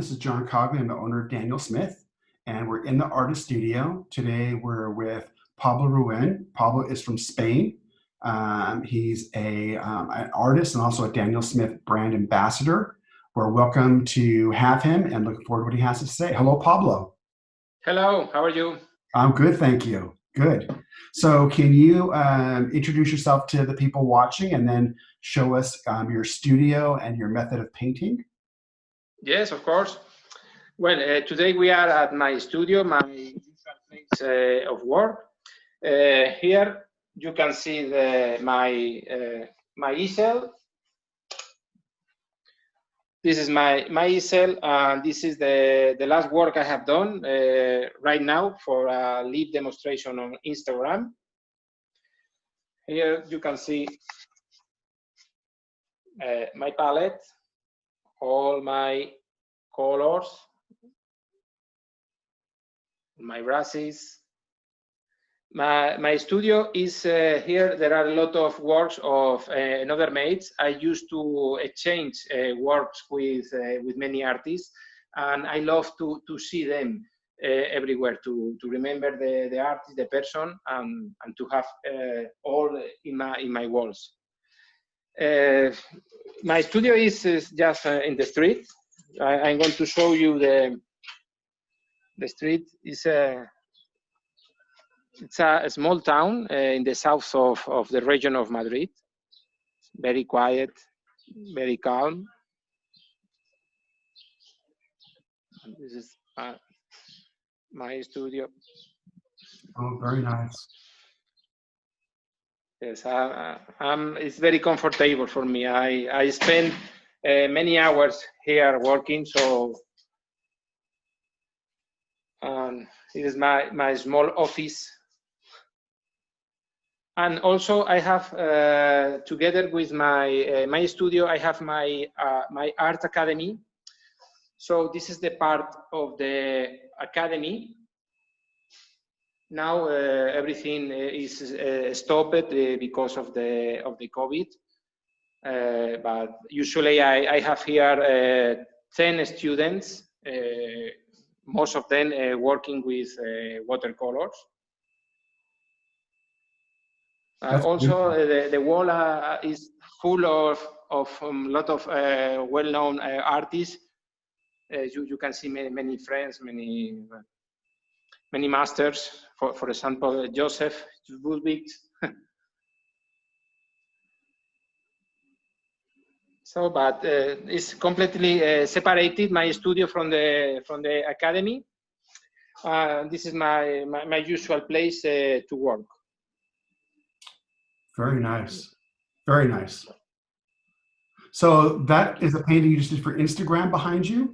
This is John Cogley. I'm the owner of Daniel Smith, and we're in the artist studio. Today we're with Pablo Ruben. Pablo is from Spain. He's an artist and also a Daniel Smith brand ambassador. We're welcome to have him and looking forward to what he has to say. Hello, Pablo. Hello, how are you? I'm good, thank you. Good. So can you introduce yourself to the people watching and then show us your studio and your method of painting? Yes, of course. Well, today we are at my studio, my usual place of work. Here you can see my easel. This is my easel, and this is the last work I have done right now for a live demonstration on Instagram. Here you can see my palette, all my colors, my brushes. My studio is here. There are a lot of works of another mates. I used to exchange works with many artists, and I love to see them everywhere, to remember the artist, the person, and to have all in my walls. My studio is just in the street. I'm going to show you the street. It's a small town in the south of the region of Madrid. Very quiet, very calm. This is my studio. Oh, very nice. Yes, it's very comfortable for me. I spend many hours here working, so it is my small office. And also I have, together with my studio, I have my art academy. So this is the part of the academy. Now everything is stopped because of the COVID. But usually I have here 10 students, most of them working with watercolors. Also, the wall is full of a lot of well-known artists. You can see many friends, many masters. For example, Joseph Budwig. So, but it's completely separated, my studio from the academy. This is my usual place to work. Very nice. Very nice. So that is a painting you just did for Instagram behind you?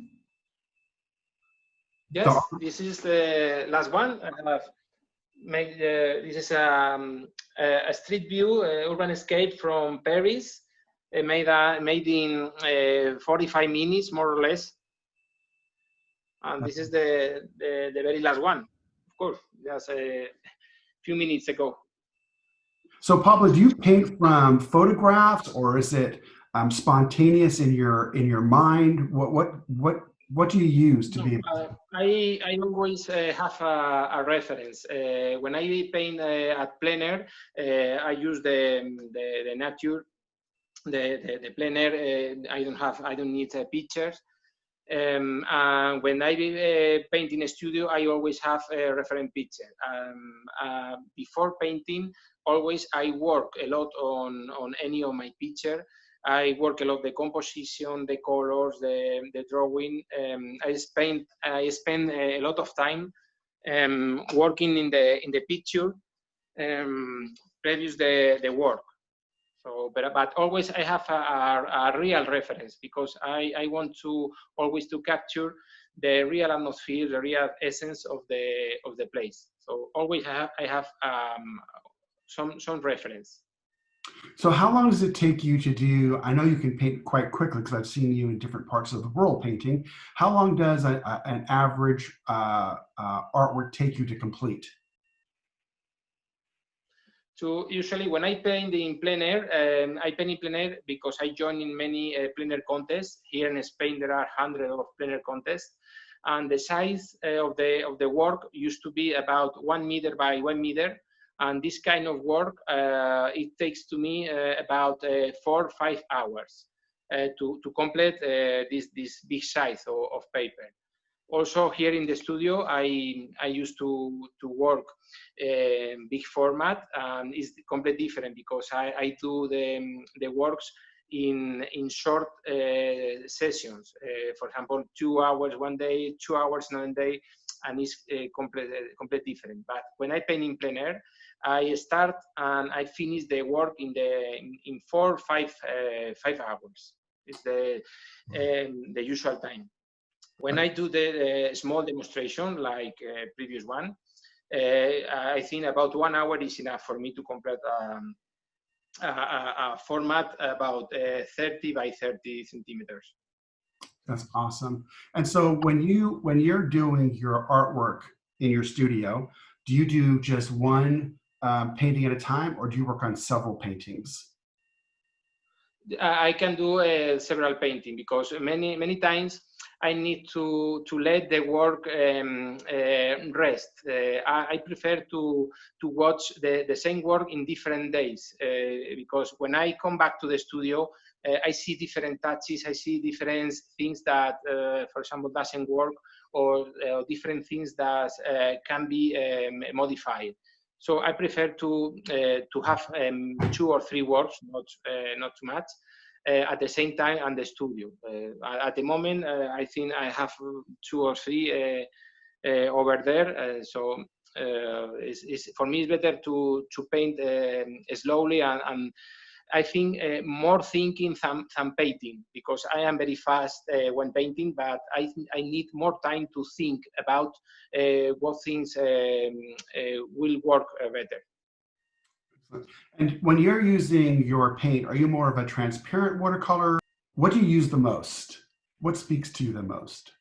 Yes, this is the last one. This is a street view, urban escape from Paris, made in 45 minutes, more or less. And this is the very last one, of course, just a few minutes ago. So Pablo, do you paint from photographs, or is it spontaneous in your mind? What do you use to be? I always have a reference. When I paint at plein air, I use the nature, the plein air. I don't need pictures. And when I paint in a studio, I always have a reference picture. Before painting, always I work a lot on any of my picture. I work a lot the composition, the colors, the drawing. I spend a lot of time working in the picture previous the work. So, but always I have a real reference, because I want to always to capture the real atmosphere, the real essence of the place. So always I have some reference. So how long does it take you to do? I know you can paint quite quickly because I've seen you in different parts of the world painting. How long does an average artwork take you to complete? So usually when I paint in plein air, I paint in plein air because I join in many plein air contests. Here in Spain, there are hundreds of plein air contests. And the size of the work used to be about 1 meter by 1 meter. And this kind of work, it takes to me about 4 or 5 hours to complete this big size of paper. Also here in the studio, I used to work big format, and it's completely different because I do the works in short sessions. For example, 2 hours one day, 2 hours another day, and it's completely different. But when I paint in plein air, I start and I finish the work in 4 or 5 hours. It's the usual time. When I do the small demonstration, like previous one, I think about 1 hour is enough for me to complete a format about 30 by 30 centimeters. That's awesome. And so when you're doing your artwork in your studio, do you do just one painting at a time, or do you work on several paintings? I can do several painting because many times I need to let the work rest. I prefer to watch the same work in different days because when I come back to the studio, I see different touches, I see different things that, for example, doesn't work, or different things that can be modified. So I prefer to have 2 or 3 works, not too much, at the same time in the studio. At the moment, I think I have 2 or 3 over there. So for me, it's better to paint slowly, and I think more thinking than painting, because I am very fast when painting, but I need more time to think about what things will work better. And when you're using your paint, are you more of a transparent watercolor? What do you use the most? What speaks to you the most?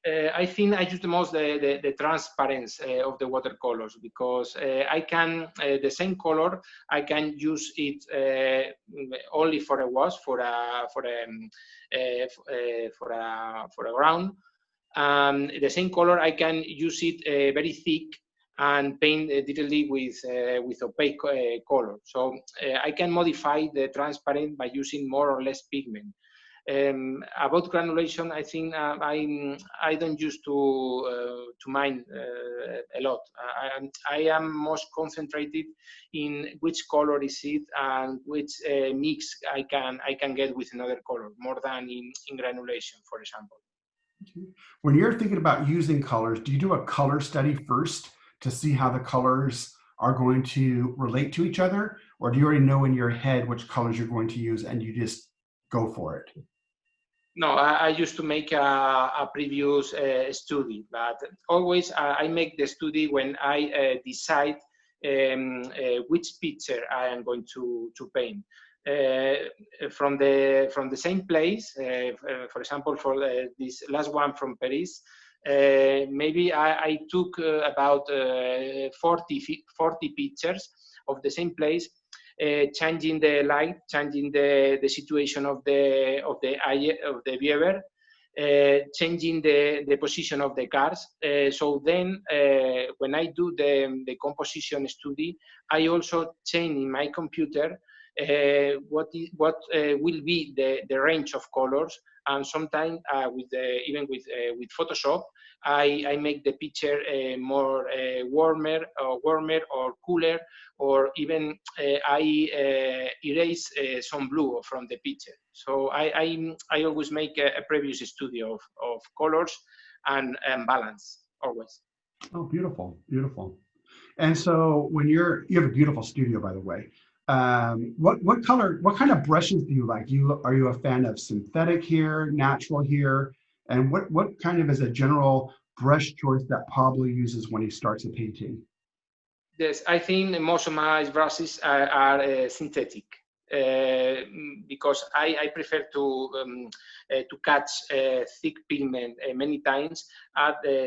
I think I use the most the transparency of the watercolors, because I can the same color I can use it only for a wash, for a ground. The same color I can use it very thick and paint digitally with opaque color. So I can modify the transparent by using more or less pigment. About granulation, I think I don't used to mind a lot. I am most concentrated in which color is it and which mix I can get with another color, more than in granulation, for example. When you're thinking about using colors, do you do a color study first to see how the colors are going to relate to each other, or do you already know in your head which colors you're going to use and you just go for it? No, I used to make a previous study, but always I make the study when I decide which picture I am going to paint. From the same place, for example, for this last one from Paris, maybe I took about 40 pictures of the same place, changing the light, changing the situation of the eye of the viewer, changing the position of the cars. So then, when I do the composition study, I also change in my computer what will be the range of colors, and sometimes even with Photoshop, I make the picture more warmer or cooler, or even I erase some blue from the picture. So I always make a previous study of colors and balance always. Oh, beautiful, beautiful. And so when you have a beautiful studio, by the way. What kind of brushes do you like? Are you a fan of synthetic here, natural here? And what kind of is a general brush choice that Pablo uses when he starts a painting? Yes, I think most of my brushes are synthetic. Because I prefer to catch thick pigment many times.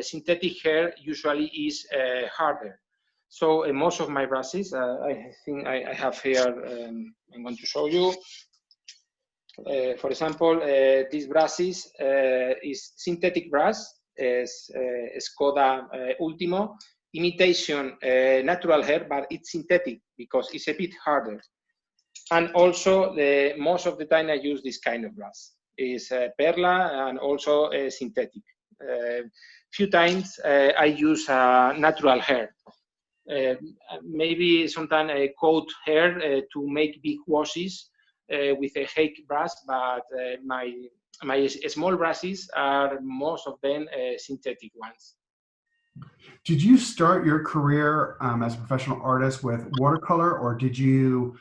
Synthetic hair usually is harder. So most of my brushes, I think I have here, I'm going to show you. For example, these brushes is synthetic brush, is Skoda Ultimo, imitation natural hair, but it's synthetic because it's a bit harder. And also, most of the time I use this kind of brush. Is perla and also synthetic. Few times I use natural hair. Maybe sometimes I coat hair to make big washes with a hake brush, but my small brushes are most of them synthetic ones. Did you start your career as a professional artist with watercolor, or did you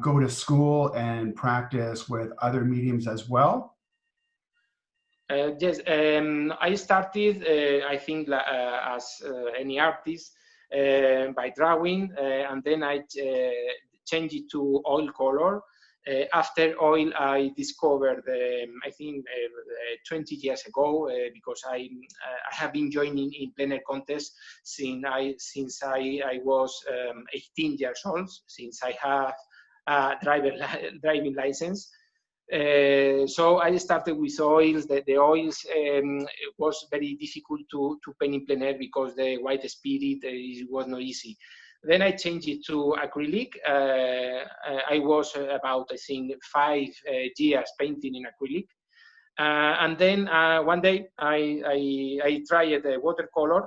go to school and practice with other mediums as well? Yes, I started, I think, as any artist, by drawing, and then I changed it to oil color. After oil, I discovered, I think, 20 years ago, because I have been joining in plein air contests since I was 18 years old, since I have a driving license. So I started with oils. The oils it was very difficult to paint in plein air because the white spirit was not easy. Then I changed it to acrylic. I was about, I think, 5 years painting in acrylic. And then one day I tried the watercolor.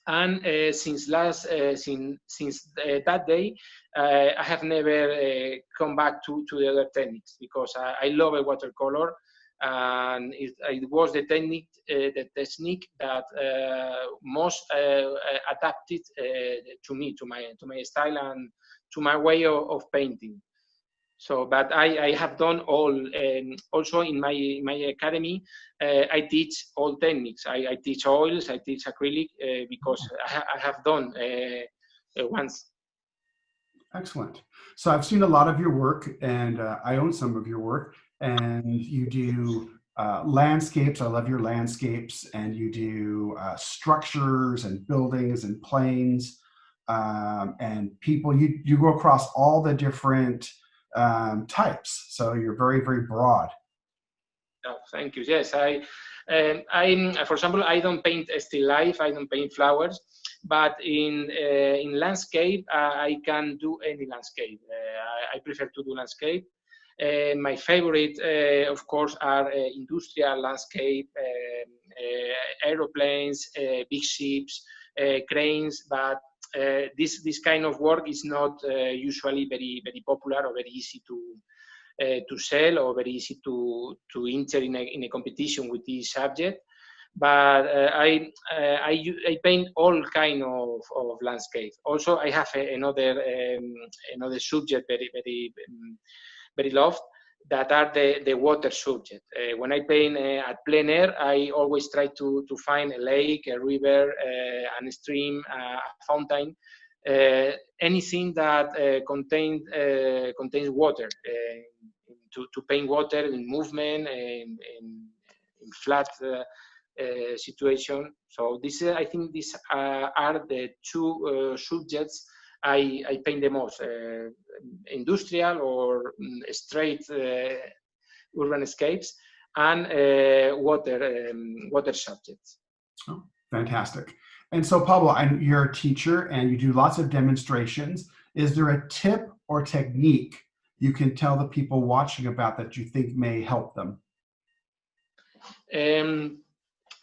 And since that day, I have never come back to the other techniques because I love a watercolor, and it was the technique that most adapted to me, to my style and to my way of painting. So, but I have done all, also in my academy, I teach all techniques. I teach oils, I teach acrylic, because I have done once. Excellent. So I've seen a lot of your work, and I own some of your work, and you do landscapes. I love your landscapes, and you do structures and buildings and planes and people. You go across all the different types, so you're very, very broad. Oh, thank you. Yes, for example, I don't paint still life. I don't paint flowers, but in landscape, I can do any landscape. I prefer to do landscape. My favorite, of course, are industrial landscape, aeroplanes, big ships, cranes. But this kind of work is not usually very popular or very easy to sell, or very easy to enter in a competition with this subject. But I paint all kind of landscape. Also, I have another subject very loved, that are the water subject. When I paint at plein air, I always try to find a lake, a river, a stream, a fountain, anything that contains water, to paint water in movement, in flat situation. So I think these are the two subjects I paint the most: industrial or straight urban escapes, and water subjects. Oh, fantastic. And so, Pablo, you're a teacher and you do lots of demonstrations. Is there a tip or technique you can tell the people watching about that you think may help them?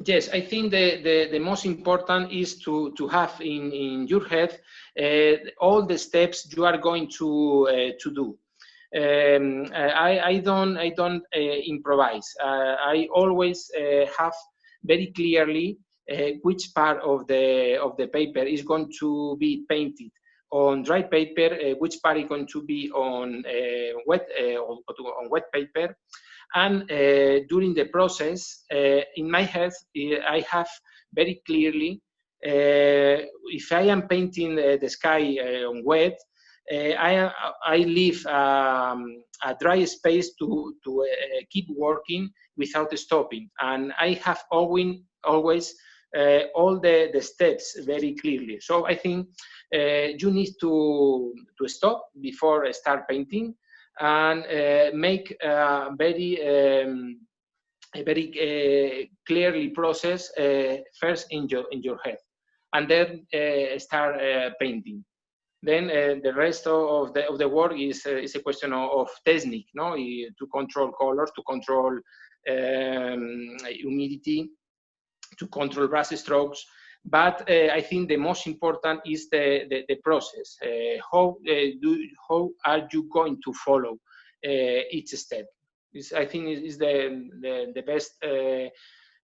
Yes, I think the most important is to have in your head all the steps you are going to do. I don't improvise. I always have very clearly which part of the paper is going to be painted on dry paper, which part is going to be on wet paper. And during the process, in my head, I have very clearly, if I am painting the sky on wet, I leave a dry space to keep working without stopping. And I have always all the steps very clearly. So I think you need to stop before start painting and make a very clearly process first in your head, and then start painting. Then the rest of the work is a question of technique, no? To control colors, to control humidity, to control brush strokes. But I think the most important is the process. How are you going to follow each step? I think is the best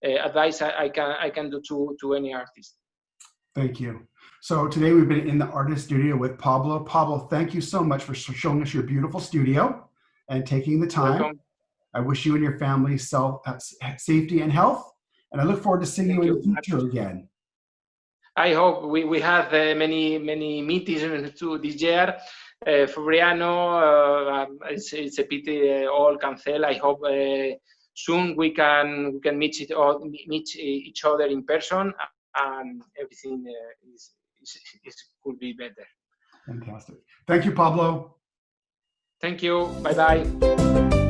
advice I can do to any artist. Thank you. So today we've been in the artist studio with Pablo. Pablo, thank you so much for showing us your beautiful studio and taking the time. Welcome. I wish you and your family safety and health, and I look forward to seeing you in the future again. I hope we have many meetings to this year. Fabriano, it's a pity all cancel. I hope soon we can meet each other in person, and everything could be better. Fantastic. Thank you, Pablo. Thank you. Bye bye.